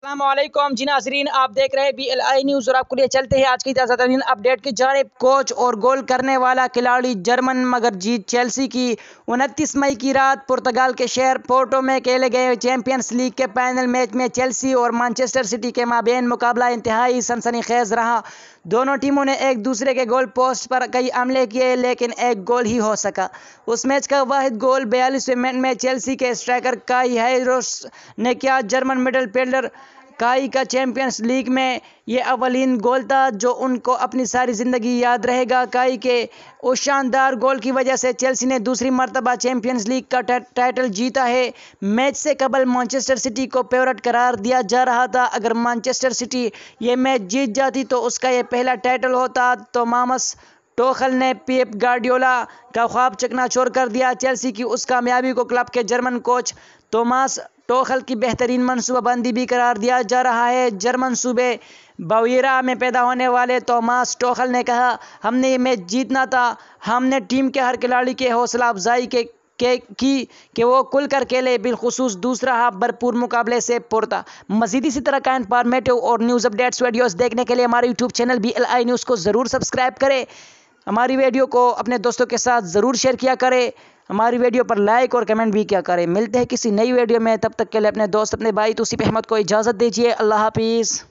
السلام علیکم جی ناظرین، آپ دیکھ رہے ہیں BLI نیوز اور آپ کو لیے چلتے ہیں آج کی تازہ ترین اپڈیٹ کی جانب۔ کوچ اور گول کرنے والا کھلاڑی جرمن مگر جیت چیلسی کی 29 مئی کی رات پرتگال کے شہر پورٹو میں کھیلے گئے چیمپئنز لیگ کے فائنل میچ میں چیلسی اور مانچسٹر سٹی کے مابین مقابلہ انتہائی سنسنی خیز رہا۔ دونوں ٹیموں نے ایک دوسرے کے گول پوسٹ پر کئی حملے کیے لیکن ایک گول ہی ہو سکا۔ اس میچ کا واحد گول 42ویں منٹ میں چیلسی کے اسٹرائکر کائی ہیورٹز نے کیا۔ جرمن مڈل فیلڈر کائی کا چیمپئنز لیگ میں یہ اولین گول تھا جو ان کو اپنی ساری زندگی یاد رہے گا۔ کائی کے اس شاندار گول کی وجہ سے چیلسی نے دوسری مرتبہ چیمپئنز لیگ کا ٹائٹل جیتا ہے۔ میچ سے قبل مانچسٹر سٹی کو فیورٹ قرار دیا جا رہا تھا۔ اگر مانچسٹر سٹی یہ میچ جیت جاتی تو اس کا یہ پہلا ٹائٹل ہوتا۔ توماس ٹوخل نے پیپ گارڈیولا کا خواب چکنا چور کر دیا۔ چیلسی کی اس کامیابی کو کلب کے جرمن کوچ توماس ٹوخل کی بہترین منصوبہ بندی بھی قرار دیا جا رہا ہے۔ جرمن صوبے باویرا میں پیدا ہونے والے توماس ٹوخل نے کہا، ہم نے یہ میچ جیتنا تھا۔ ہم نے ٹیم کے ہر کھلاڑی کی حوصلہ افزائی کی کہ وہ کھل کر کھیلے، بالخصوص دوسرا ہاف بھرپور مقابلے سے پر تھا۔ مزید اسی طرح کا انفارمیٹو اور نیوز اپڈیٹس ویڈیوز دیکھنے کے لیے ہمارے یوٹیوب چینل BLI نیوز کو ضرور سبسکرائب کریں۔ ہماری ویڈیو کو اپنے دوستوں کے ساتھ ضرور شیئر کیا کریں۔ ہماری ویڈیو پر لائک اور کمنٹ بھی کیا کریں۔ ملتے ہیں کسی نئی ویڈیو میں، تب تک کے لیے اپنے دوست اپنے بھائی توصیف احمد کو اجازت دیجیے۔ اللہ حافظ۔